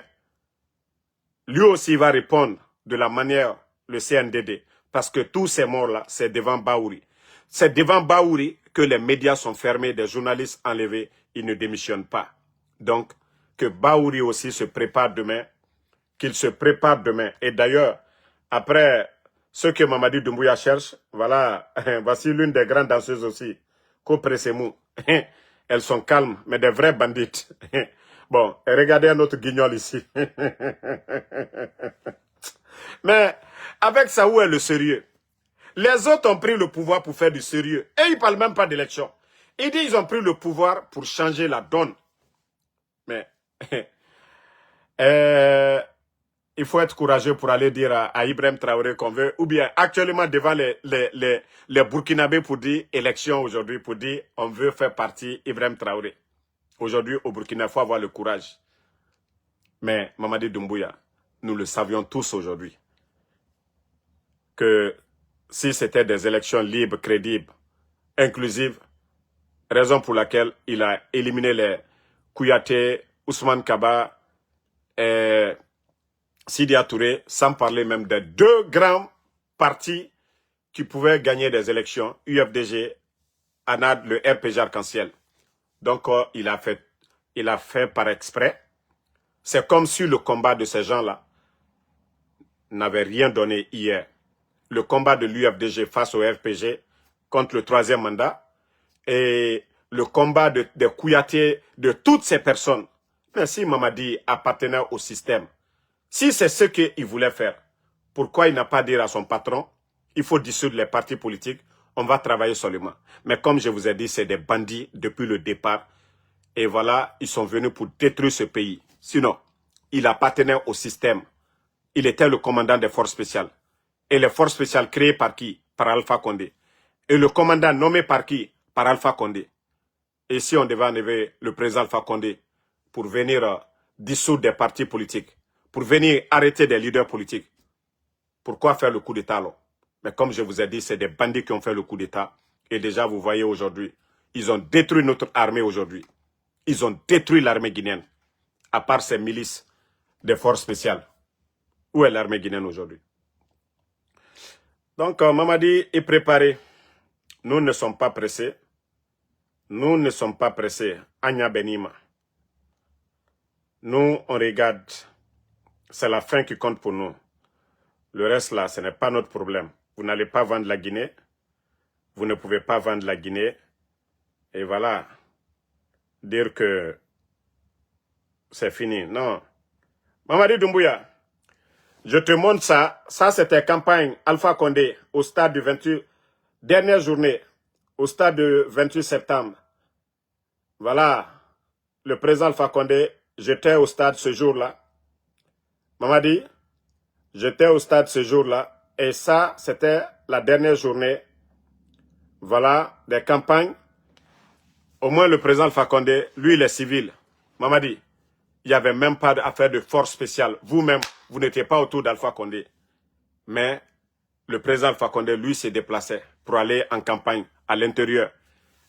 lui aussi va répondre de la manière le CNDD. Parce que tous ces morts-là, c'est devant Baouri. C'est devant Baouri que les médias sont fermés, des journalistes enlevés, ils ne démissionnent pas. Donc, que Baouri aussi se prépare demain, qu'il se prépare demain. Et d'ailleurs, après ce que Mamadi Doumbouya cherche, voilà, voici l'une des grandes danseuses aussi, Pressemou. Elles sont calmes, mais des vrais bandites. Bon, et regardez un autre guignol ici. Mais avec ça, où est le sérieux? Les autres ont pris le pouvoir pour faire du sérieux. Et ils ne parlent même pas d'élection. Ils disent qu'ils ont pris le pouvoir pour changer la donne. Mais il faut être courageux pour aller dire à Ibrahim Traoré qu'on veut, ou bien actuellement devant les Burkinabés pour dire élection aujourd'hui, pour dire on veut faire partie Ibrahim Traoré. Aujourd'hui au Burkina, il faut avoir le courage. Mais Mamadi Doumbouya, nous le savions tous aujourd'hui, que si c'était des élections libres, crédibles, inclusives, raison pour laquelle il a éliminé les Kouyaté, Ousmane Kaba et Sidia Touré, sans parler même des deux grands partis qui pouvaient gagner des élections, UFDG, ANAD, le RPG Arc-en-Ciel. Donc, il a fait par exprès. C'est comme si le combat de ces gens-là n'avait rien donné hier. Le combat de l'UFDG face au RPG contre le troisième mandat et le combat des Kouyaté, de toutes ces personnes. Mais si Mamadi appartenait au système, si c'est ce qu'il voulait faire, pourquoi il n'a pas dit à son patron, il faut dissoudre les partis politiques, on va travailler seulement. Mais comme je vous ai dit, c'est des bandits depuis le départ. Et voilà, ils sont venus pour détruire ce pays. Sinon, il appartenait au système. Il était le commandant des forces spéciales. Et les forces spéciales créées par qui? Par Alpha Condé. Et le commandant nommé par qui? Par Alpha Condé. Et si on devait enlever le président Alpha Condé pour venir dissoudre des partis politiques, pour venir arrêter des leaders politiques, pourquoi faire le coup d'État alors? Mais comme je vous ai dit, c'est des bandits qui ont fait le coup d'État. Et déjà, vous voyez aujourd'hui, ils ont détruit notre armée aujourd'hui. Ils ont détruit l'armée guinéenne, à part ces milices des forces spéciales. Où est l'armée guinéenne aujourd'hui? Donc, Mamadi est préparé. Nous ne sommes pas pressés. Nous ne sommes pas pressés. Anya Benima. Nous, on regarde. C'est la fin qui compte pour nous. Le reste là, ce n'est pas notre problème. Vous n'allez pas vendre la Guinée. Vous ne pouvez pas vendre la Guinée. Et voilà. Dire que c'est fini. Non. Mamadi Doumbouya, je te montre ça. Ça, c'était campagne Alpha Condé au stade du 28. Dernière journée, au stade du 28 septembre. Voilà. Le président Alpha Condé, j'étais au stade ce jour-là. Mamadi, j'étais au stade ce jour-là. Et ça, c'était la dernière journée. Voilà, des campagnes. Au moins, le président Alpha Condé, lui, il est civil. Mamadi, il n'y avait même pas d'affaire de force spéciale. Vous-même, vous n'étiez pas autour d'Alpha Condé. Mais le président Alpha Condé, lui, s'est déplacé pour aller en campagne à l'intérieur.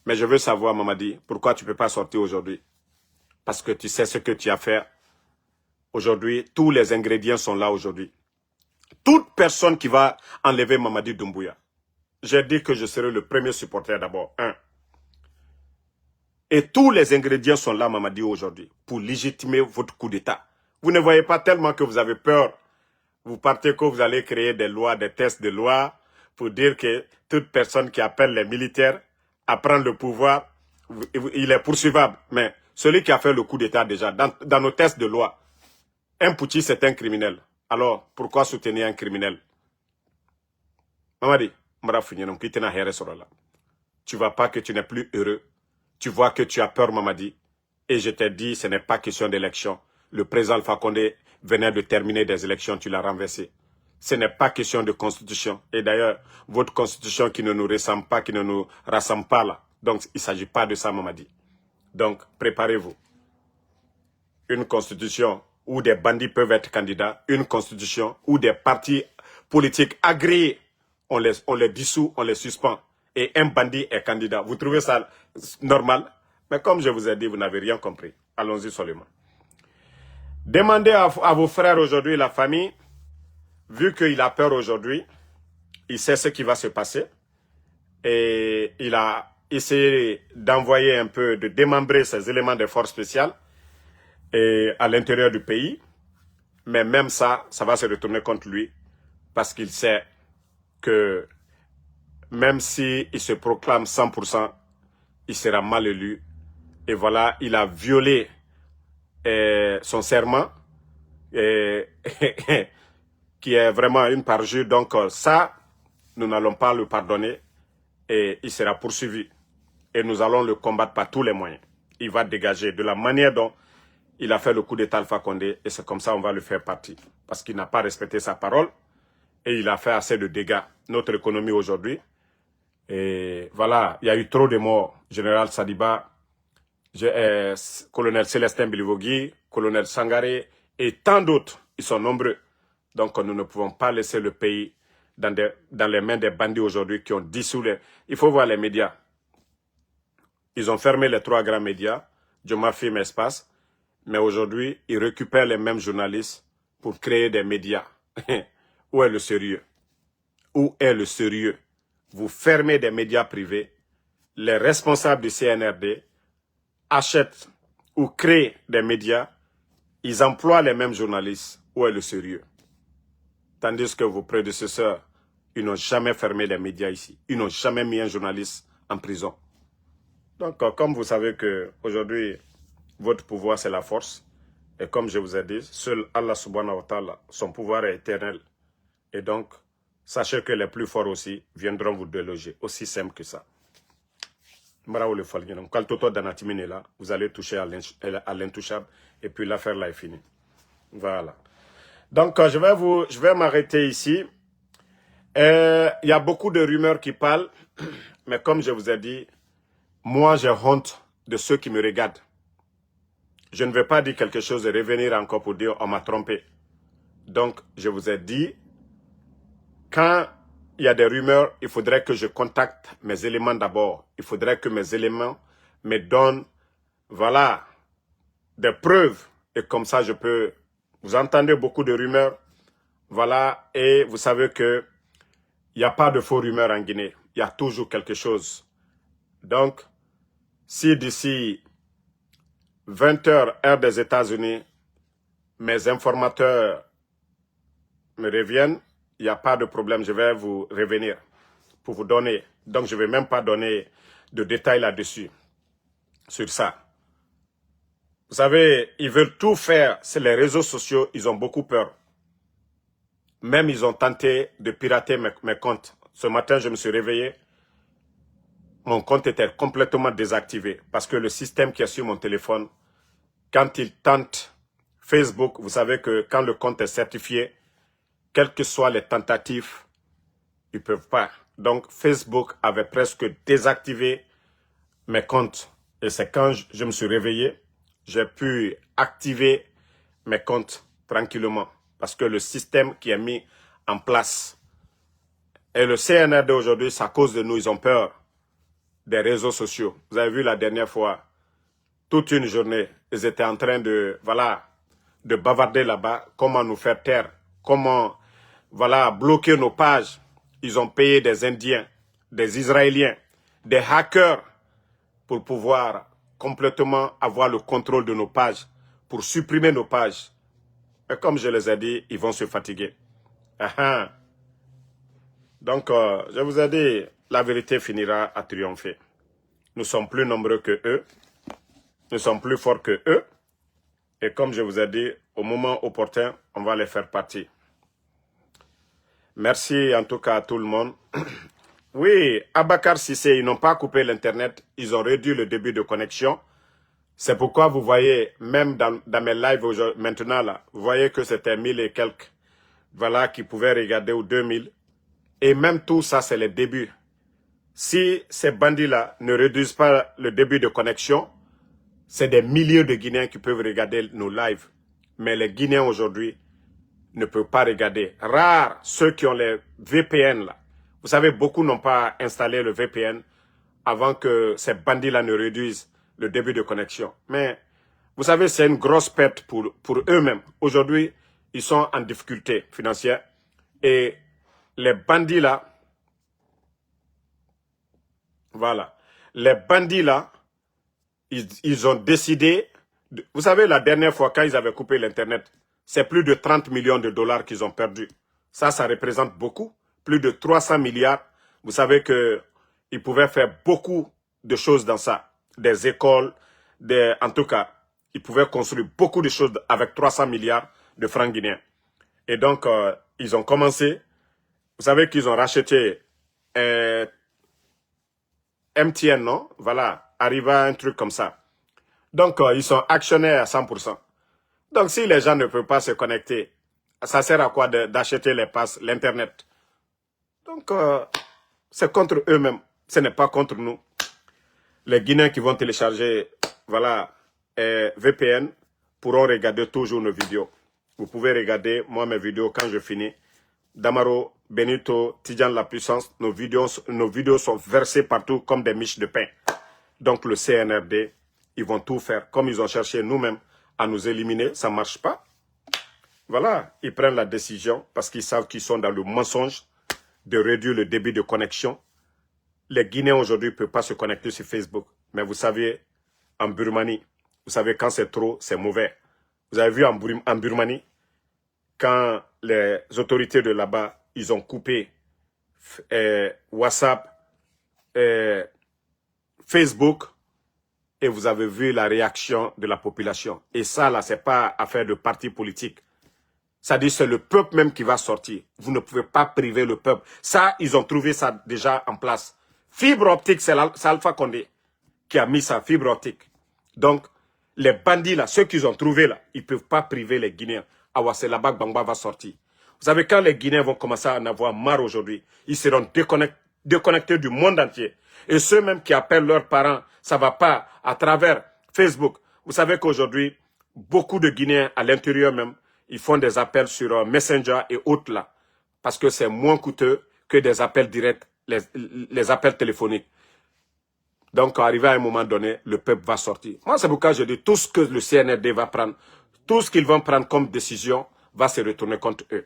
Mais je veux savoir, Mamadi, pourquoi tu ne peux pas sortir aujourd'hui? Parce que tu sais ce que tu as fait. Aujourd'hui, tous les ingrédients sont là aujourd'hui. Toute personne qui va enlever Mamadi Doumbouya, j'ai dit que je serai le premier supporter d'abord. Et tous les ingrédients sont là, Mamadi, aujourd'hui, pour légitimer votre coup d'État. Vous ne voyez pas tellement que vous avez peur. Vous partez que vous allez créer des lois, des tests de loi, pour dire que toute personne qui appelle les militaires à prendre le pouvoir, il est poursuivable. Mais celui qui a fait le coup d'État déjà, dans nos tests de loi, un putschiste c'est un criminel. Alors, pourquoi soutenir un criminel? Mamadi, tu ne vois pas que tu n'es plus heureux. Tu vois que tu as peur, Mamadi. Et je t'ai dit, ce n'est pas question d'élection. Le président Alpha Condé venait de terminer des élections, tu l'as renversé. Ce n'est pas question de constitution. Et d'ailleurs, votre constitution qui ne nous ressemble pas, qui ne nous rassemble pas là. Donc, il ne s'agit pas de ça, Mamadi. Donc, préparez-vous. Une constitution où des bandits peuvent être candidats. Une constitution où des partis politiques agréés, on les dissout, on les suspend. Et un bandit est candidat. Vous trouvez ça normal? Mais comme je vous ai dit, vous n'avez rien compris. Allons-y seulement. Demandez à vos frères aujourd'hui, la famille, vu qu'il a peur aujourd'hui, il sait ce qui va se passer. Et il a essayé d'envoyer un peu, de démembrer ces éléments de force spéciales à l'intérieur du pays. Mais même ça, ça va se retourner contre lui. Parce qu'il sait que même s'il se proclame 100%, il sera mal élu. Et voilà, il a violé son serment, qui est vraiment une parjure. Donc ça, nous n'allons pas le pardonner et il sera poursuivi. Et nous allons le combattre par tous les moyens. Il va dégager de la manière dont il a fait le coup d'État Alpha Condé et c'est comme ça qu'on va le faire partir. Parce qu'il n'a pas respecté sa parole et il a fait assez de dégâts. Notre économie aujourd'hui, et voilà, il y a eu trop de morts. Général Sadiba, colonel Célestin Bilivogui, colonel Sangaré Et tant d'autres, ils sont nombreux. Donc nous ne pouvons pas laisser le pays dans les mains des bandits aujourd'hui qui ont dissous les... Il faut voir les médias. Ils ont fermé les 3 grands médias, Joma Film Espace, mais aujourd'hui, ils récupèrent les mêmes journalistes pour créer des médias. Où est le sérieux? Où est le sérieux? Vous fermez des médias privés, les responsables du CNRD achètent ou créent des médias, ils emploient les mêmes journalistes. Où est le sérieux? Tandis que vos prédécesseurs, ils n'ont jamais fermé les médias ici. Ils n'ont jamais mis un journaliste en prison. Donc, comme vous savez qu'aujourd'hui, votre pouvoir, c'est la force. Et comme je vous ai dit, seul Allah subhanahu wa ta'ala, son pouvoir est éternel. Et donc, sachez que les plus forts aussi viendront vous déloger. Aussi simple que ça. Vous allez toucher à l'intouchable. Et puis l'affaire là est finie. Voilà. Donc, je vais m'arrêter ici. Il y a beaucoup de rumeurs qui parlent. Mais comme je vous ai dit, moi, j'ai honte de ceux qui me regardent. Je ne vais pas dire quelque chose et revenir encore pour dire on m'a trompé. Donc, je vous ai dit, quand il y a des rumeurs, il faudrait que je contacte mes éléments d'abord. Il faudrait que mes éléments me donnent, voilà, des preuves. Et comme ça, je peux... Vous entendez beaucoup de rumeurs, voilà, et vous savez que il n'y a pas de faux rumeurs en Guinée. Il y a toujours quelque chose. Donc, si d'ici 20 heures, heure des États-Unis, mes informateurs me reviennent, il n'y a pas de problème, je vais vous revenir pour vous donner. Donc, je ne vais même pas donner de détails là-dessus, sur ça. Vous savez, ils veulent tout faire. C'est les réseaux sociaux, ils ont beaucoup peur. Même ils ont tenté de pirater mes comptes. Ce matin, je me suis réveillé. Mon compte était complètement désactivé parce que le système qui est sur mon téléphone, quand ils tentent Facebook, vous savez que quand le compte est certifié, quelles que soient les tentatives, ils ne peuvent pas. Donc, Facebook avait presque désactivé mes comptes. Et c'est quand je me suis réveillé, j'ai pu activer mes comptes tranquillement. Parce que le système qui est mis en place. Et le CNRD aujourd'hui, c'est à cause de nous, ils ont peur des réseaux sociaux. Vous avez vu la dernière fois, toute une journée, ils étaient en train de, voilà, de bavarder là-bas, comment nous faire taire, comment, voilà, bloquer nos pages. Ils ont payé des Indiens, des Israéliens, des hackers pour pouvoir complètement avoir le contrôle de nos pages, pour supprimer nos pages. Et comme je les ai dit, ils vont se fatiguer. Donc, je vous ai dit, la vérité finira à triompher. Nous sommes plus nombreux que eux. Nous sommes plus forts que eux. Et comme je vous ai dit, au moment opportun, on va les faire partir. Merci en tout cas à tout le monde. Oui, Abakar Sissé, ils n'ont pas coupé l'Internet. Ils ont réduit le débit de connexion. C'est pourquoi vous voyez, même dans mes lives maintenant, là, vous voyez que c'était 1000 et quelques, voilà, qui pouvaient regarder, ou 2000. Et même tout ça, c'est les débuts. Si ces bandits-là ne réduisent pas le débit de connexion, c'est des milliers de Guinéens qui peuvent regarder nos lives. Mais les Guinéens aujourd'hui ne peuvent pas regarder. Rares ceux qui ont les VPN là. Vous savez, beaucoup n'ont pas installé le VPN avant que ces bandits-là ne réduisent le débit de connexion. Mais vous savez, c'est une grosse perte pour eux-mêmes. Aujourd'hui, ils sont en difficulté financière. Et les bandits là, voilà, les bandits là, ils ont décidé, vous savez, la dernière fois quand ils avaient coupé l'Internet, c'est plus de 30 millions de dollars qu'ils ont perdu. Ça représente beaucoup, plus de 300 milliards. Vous savez qu'ils pouvaient faire beaucoup de choses dans ça. Des écoles, en tout cas, ils pouvaient construire beaucoup de choses avec 300 milliards de francs guinéens. Et donc, ils ont commencé, vous savez qu'ils ont racheté MTN, non? Voilà, arriva un truc comme ça. Donc, ils sont actionnaires à 100%. Donc, si les gens ne peuvent pas se connecter, ça sert à quoi d'acheter les passes, l'Internet? Donc, c'est contre eux-mêmes. Ce n'est pas contre nous. Les Guinéens qui vont télécharger, voilà, VPN, pourront regarder toujours nos vidéos. Vous pouvez regarder, moi, mes vidéos quand je finis. Damaro, Benito, Tidjan La Puissance, nos vidéos sont versées partout comme des miches de pain. Donc le CNRD, ils vont tout faire. Comme ils ont cherché nous-mêmes à nous éliminer, ça ne marche pas. Voilà, ils prennent la décision parce qu'ils savent qu'ils sont dans le mensonge de réduire le débit de connexion. Les Guinéens aujourd'hui ne peuvent pas se connecter sur Facebook. Mais vous savez, en Birmanie, vous savez quand c'est trop, c'est mauvais. Vous avez vu en Birmanie, quand les autorités de là-bas, ils ont coupé WhatsApp, Facebook, et vous avez vu la réaction de la population. Et ça, là, ce n'est pas affaire de parti politique. Ça dit c'est le peuple même qui va sortir. Vous ne pouvez pas priver le peuple. Ça, ils ont trouvé ça déjà en place. Fibre optique, c'est Alpha Condé qui a mis sa fibre optique. Donc, les bandits là, ceux qu'ils ont trouvés là, ils ne peuvent pas priver les Guinéens. Awase Labak Bangba va sortir. Vous savez, quand les Guinéens vont commencer à en avoir marre aujourd'hui, ils seront déconnectés du monde entier. Et ceux même qui appellent leurs parents, ça ne va pas à travers Facebook. Vous savez qu'aujourd'hui, beaucoup de Guinéens à l'intérieur même, ils font des appels sur Messenger et autres là. Parce que c'est moins coûteux que des appels directs, les appels téléphoniques. Donc, arrivé à un moment donné, le peuple va sortir. Moi, c'est pourquoi je dis tout ce que le CNRD va prendre, tout ce qu'ils vont prendre comme décision va se retourner contre eux.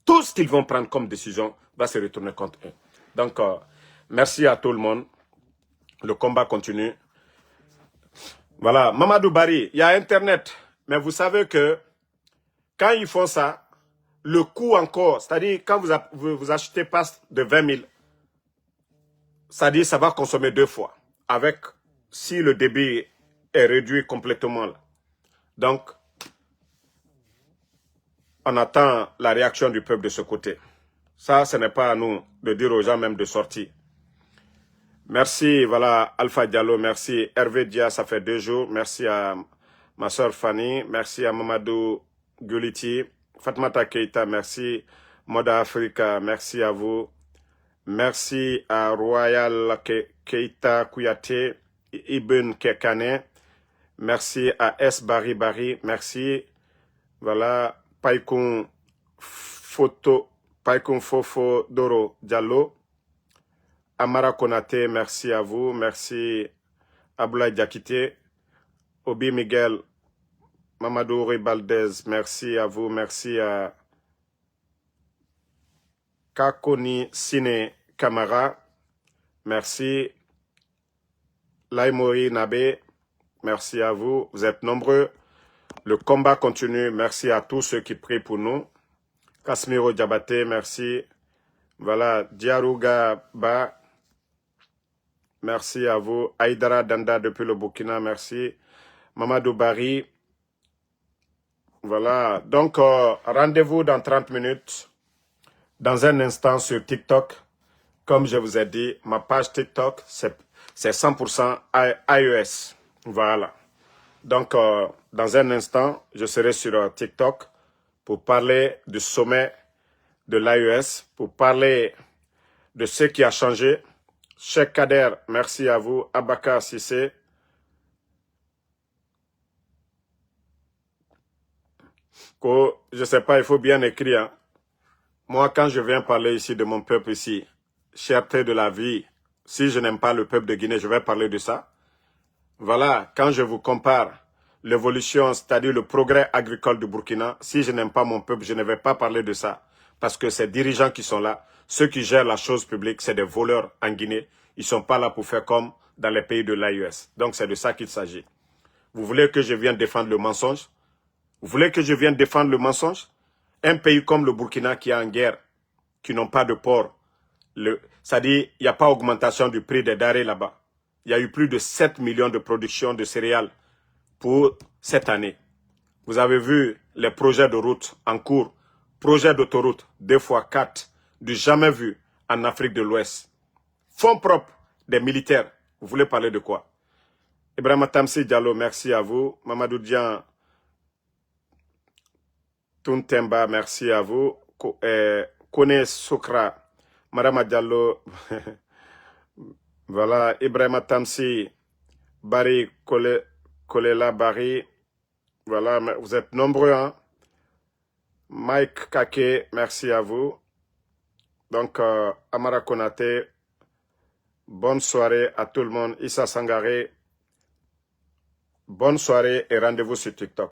Tout ce qu'ils vont prendre comme décision va se retourner contre eux. Donc, merci à tout le monde. Le combat continue. Voilà, Mamadou Bari, il y a Internet. Mais vous savez que quand ils font ça, le coût encore, c'est-à-dire quand vous achetez passe de 20 000, c'est-à-dire ça va consommer 2 fois. Avec, si le débit est réduit complètement. Là. Donc, on attend la réaction du peuple de ce côté. Ça, ce n'est pas à nous de dire aux gens même de sortir. Merci, voilà, Alpha Diallo, merci. Hervé Dia, ça fait 2 jours. Merci à ma soeur Fanny. Merci à Mamadou Guliti. Fatmata Keita, merci. Moda Africa, merci à vous. Merci à Royal Keita Kouyaté, Ibn Kekane. Merci à S. Bari Bari, merci. Voilà, Paikun Fofo Doro Diallo. Amara Konate, merci à vous. Merci Aboulaye Diakité. Obi Miguel, Mamadou Ribaldez, merci à vous. Merci à Kakoni Sine Kamara, merci. Laimori Nabe, merci à vous. Vous êtes nombreux. Le combat continue. Merci à tous ceux qui prient pour nous. Kasmiro Diabaté, merci. Voilà, Diarouga Ba, merci à vous. Aïdara Danda depuis le Burkina, merci. Mamadou Bari. Voilà, donc rendez-vous dans 30 minutes. Dans un instant sur TikTok. Comme je vous ai dit, ma page TikTok, c'est 100% iOS. Voilà. Donc, dans un instant, je serai sur TikTok pour parler du sommet de l'IES, pour parler de ce qui a changé. Cheikh Kader, merci à vous. Abaka Sissé. Je ne sais pas, il faut bien écrire. Hein. Moi, quand je viens parler ici de mon peuple ici, cherté de la vie, si je n'aime pas le peuple de Guinée, je vais parler de ça. Voilà, quand je vous compare l'évolution, c'est-à-dire le progrès agricole du Burkina, si je n'aime pas mon peuple, je ne vais pas parler de ça. Parce que ces dirigeants qui sont là, ceux qui gèrent la chose publique, c'est des voleurs en Guinée. Ils ne sont pas là pour faire comme dans les pays de l'AES. Donc c'est de ça qu'il s'agit. Vous voulez que je vienne défendre le mensonge? Vous voulez que je vienne défendre le mensonge? Un pays comme le Burkina qui est en guerre, qui n'ont pas de port, c'est-à-dire il n'y a pas augmentation du prix des denrées là-bas. Il y a eu plus de 7 millions de production de céréales pour cette année. Vous avez vu les projets de route en cours, projets d'autoroute 2x4, du jamais vu en Afrique de l'Ouest. Fonds propres des militaires. Vous voulez parler de quoi? Ibrahima Tamsi Diallo, merci à vous. Mamadou Dian Tuntemba, merci à vous. Kone Sokra, Madame Diallo, voilà, Ibrahima Tamsi, Bari Kolela Bari, voilà, vous êtes nombreux, hein. Mike Kake, merci à vous. Donc, Amara Konate, bonne soirée à tout le monde. Issa Sangaré, bonne soirée et rendez-vous sur TikTok.